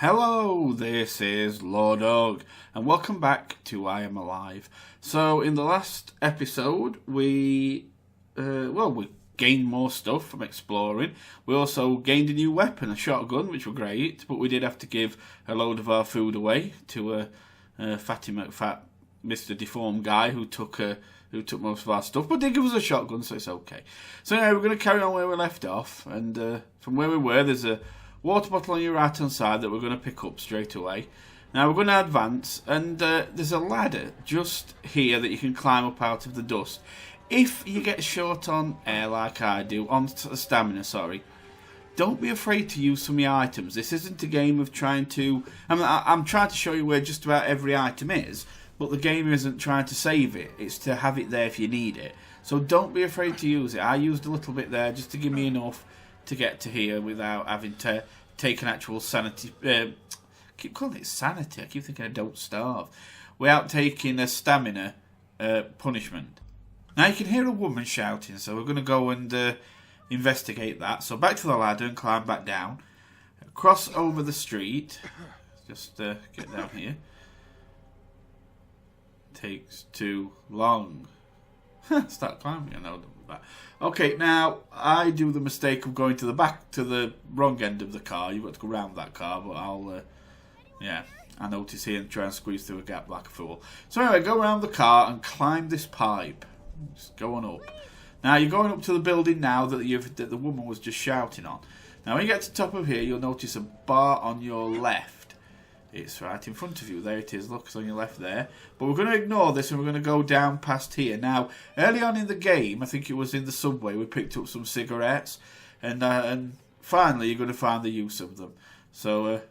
Hello, this is LordUg, and welcome back to I Am Alive. So, in the last episode, we gained more stuff from exploring. We also gained a new weapon, a shotgun, which were great, but we did have to give a load of our food away to a fatty McFat Mr. Deformed guy who took most of our stuff, but did give us a shotgun, so it's okay. So anyway, we're going to carry on where we left off, and from where we were, there's a water bottle on your right hand side that we're going to pick up straight away. Now we're going to advance, and there's a ladder just here that you can climb up out of the dust. If you get short on air like I do, on stamina, sorry, don't be afraid to use some of your items. This isn't a game of trying to... I'm trying to show you where just about every item is, but the game isn't trying to save it. It's to have it there if you need it. So don't be afraid to use it. I used a little bit there just to give me enough to get to here without having to take an actual sanity. Keep calling it sanity. I keep thinking I don't starve. Without taking a stamina punishment. Now you can hear a woman shouting, so we're going to go and investigate that. So back to the ladder and climb back down. Cross over the street. Just get down here. Takes too long. Start climbing. I know that. Okay, now I do the mistake of going to the wrong end of the car. You've got to go around that car, but I notice here and try and squeeze through a gap like a fool. So anyway, go around the car and climb this pipe. Just go on up. Now you're going up to the building now that the woman was just shouting on. Now when you get to the top of here, you'll notice a bar on your left. It's right in front of you. There it is. Look, it's on your left there. But we're going to ignore this and we're going to go down past here. Now, early on in the game, I think it was in the subway, we picked up some cigarettes. And finally, you're going to find the use of them. So,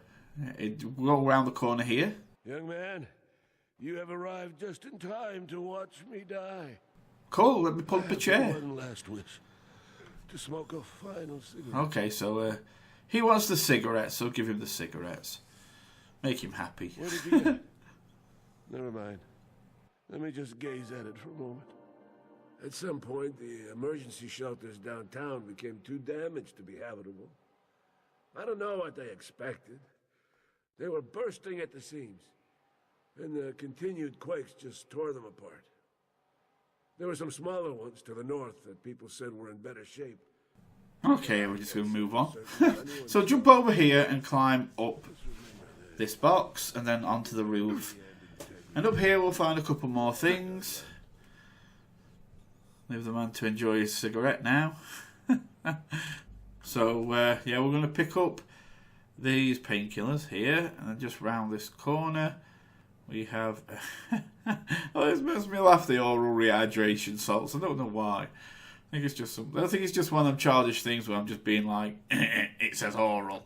we'll go around the corner here. Young man, you have arrived just in time to watch me die. Cool, let me pull up a chair. One last wish. To smoke a final cigarette. Okay, so he wants the cigarettes, so give him the cigarettes. Make him happy. Where did you get? Never mind. Let me just gaze at it for a moment. At some point, the emergency shelters downtown became too damaged to be habitable. I don't know what they expected. They were bursting at the seams, and the continued quakes just tore them apart. There were some smaller ones to the north that people said were in better shape. Okay, we're just going to move on. So jump over here and climb up this box and then onto the roof. And up here we'll find a couple more things. Leave the man to enjoy his cigarette now. So yeah, we're going to pick up these painkillers here and then just round this corner we have oh, this makes me laugh, the oral rehydration salts. I don't know why. I think it's just one of them childish things where I'm just being like, it says oral.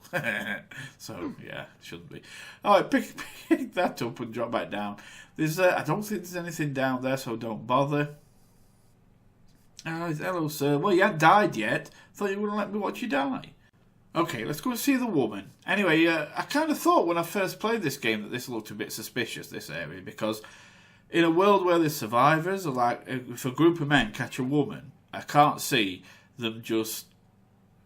So, yeah, it shouldn't be. Alright, pick that up and drop back down. I don't think there's anything down there, so don't bother. Hello, sir. Well, you haven't died yet. Thought you wouldn't let me watch you die. Okay, let's go and see the woman. Anyway, I kind of thought when I first played this game that this looked a bit suspicious, this area, because in a world where there's survivors, or like if a group of men catch a woman, I can't see them just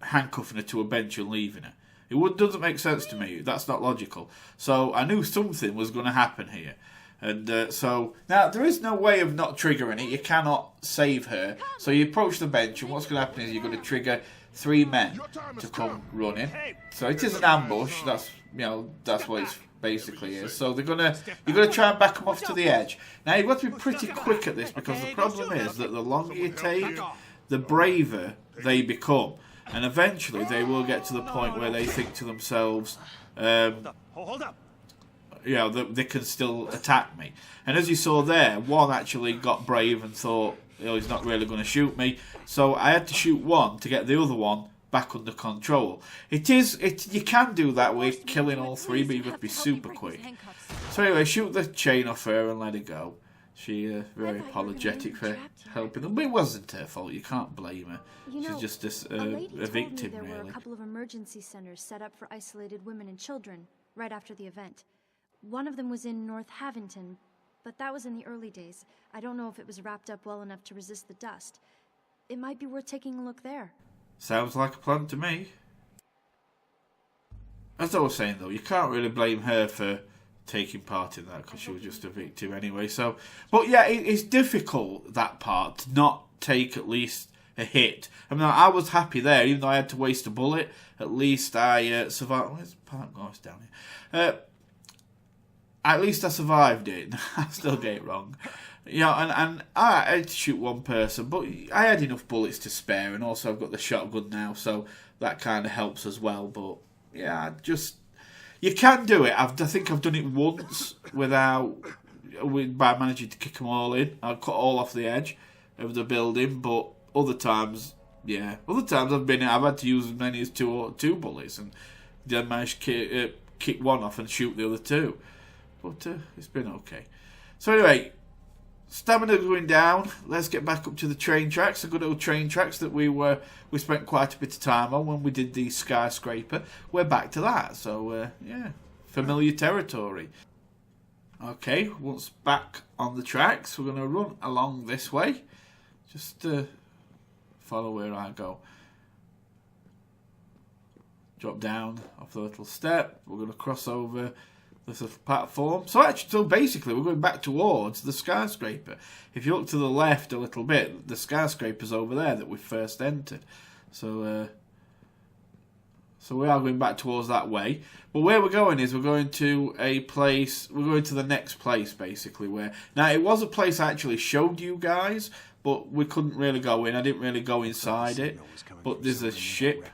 handcuffing her to a bench and leaving her. It doesn't make sense to me. That's not logical. So I knew something was going to happen here. And so, now there is no way of not triggering it. You cannot save her. So you approach the bench and what's going to happen is you're going to trigger 3 men to come running. So it is an ambush. That's what it basically is. So you're gonna try and back them off to the edge. Now you've got to be pretty quick at this because the problem is that the longer you take, the braver they become, and eventually they will get to the point where they think to themselves, Hold up. that they can still attack me. And as you saw there, one actually got brave and thought, he's not really going to shoot me. So I had to shoot one to get the other one back under control. You can do that with killing all 3, but you've got to be super quick. So anyway, shoot the chain off her and let it go. She very apologetic for helping them, but it wasn't her fault. You can't blame her. She's just a victim, there really. were a couple of emergency centers set up for isolated women and children right after the event. One of them was in North Havington, but that was in the early days. I don't know if it was wrapped up well enough to resist the dust. It might be worth taking a look there. Sounds like a plan to me. as I was saying though, you can't really blame her for taking part in that because she was just a victim anyway. So, but yeah, it's difficult, that part, to not take at least a hit. I mean, I was happy there, even though I had to waste a bullet. At least I survived. Where's the park? Oh, it's down here. At least I survived it. I still get it wrong. You know, and I had to shoot one person, but I had enough bullets to spare, and also I've got the shotgun now, so that kind of helps as well. But yeah, you can do it. I think I've done it once by managing to kick them all in. I cut all off the edge of the building, but other times I've had to use as many as two bullets, and then managed to kick one off and shoot the other two. But it's been okay. So anyway, stamina going down. Let's get back up to the train tracks, the good old train tracks that we spent quite a bit of time on when we did the skyscraper. We're back to that, so yeah, familiar territory. Okay, once back on the tracks, we're going to run along this way. Just follow where I go. Drop down off the little step. We're going to cross over this little platform. So basically, we're going back towards the skyscraper. If you look to the left a little bit, the skyscraper's over there that we first entered. So we are going back towards that way. But where we're going is we're going to a place. We're going to the next place, basically. Now it was a place I actually showed you guys, but we couldn't really go in. I didn't really go inside it. But there's a ship.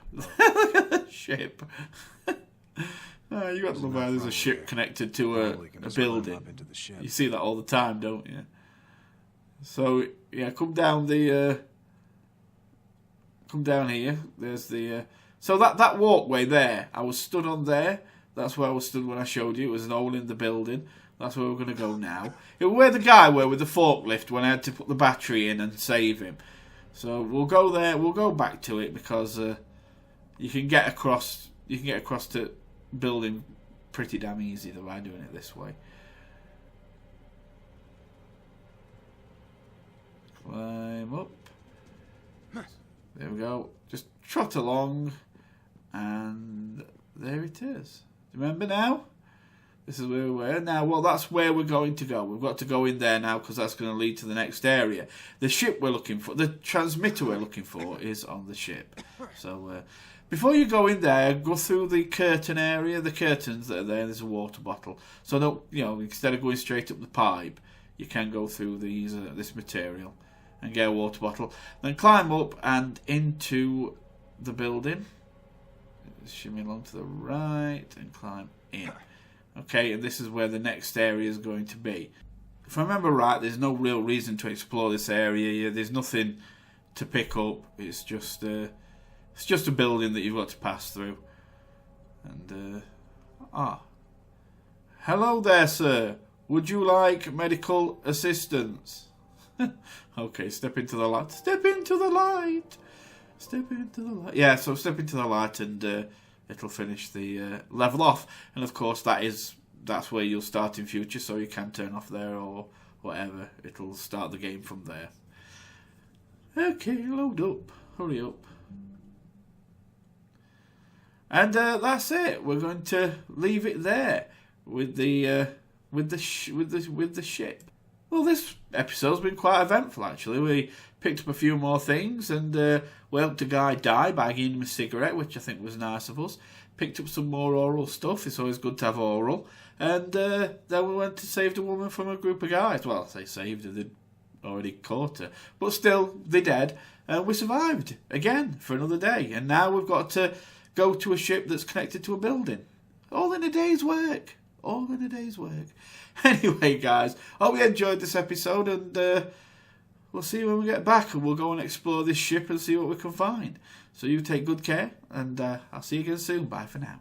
Ship. You got to look where there's a ship connected to a building. You see that all the time, don't you? So yeah, come down here. There's the so that walkway there. I was stood on there. That's where I was stood when I showed you. It was an hole in the building. That's where we're going to go now. It was where the guy were with the forklift when I had to put the battery in and save him. So we'll go there. We'll go back to it because you can get across. You can get across to building pretty damn easy by doing it this way. Climb up. There we go. Just trot along, and there it is. Remember now? This is where we were. Now, well, that's where we're going to go. We've got to go in there now because that's going to lead to the next area. The ship we're looking for, the transmitter we're looking for is on the ship. So, before you go in there, go through the curtain area. The curtains that are there, there's a water bottle. So, don't, instead of going straight up the pipe, you can go through this material and get a water bottle. Then climb up and into the building. Shimmy along to the right and climb in. Okay, and this is where the next area is going to be. If I remember right, there's no real reason to explore this area. There's nothing to pick up. It's just a building that you've got to pass through. And hello there, sir. Would you like medical assistance? Okay, step into the light. Step into the light. Step into the light. Yeah, so step into the light and it'll finish the level off. And of course that's where you'll start in future, so you can turn off there or whatever. It'll start the game from there. Okay, load up. Hurry up. And that's it. We're going to leave it there with the ship. Well, this episode's been quite eventful, actually. We picked up a few more things, and we helped a guy die by giving him a cigarette, which I think was nice of us. Picked up some more oral stuff. It's always good to have oral. And then we went to save a woman from a group of guys. Well, they saved her. They'd already caught her. But still, they're dead. And we survived again for another day. And now we've got to go to a ship that's connected to a building. All in a day's work. All in a day's work. Anyway, guys, hope you enjoyed this episode, and we'll see you when we get back, and we'll go and explore this ship and see what we can find. So you take good care, and I'll see you again soon. Bye for now.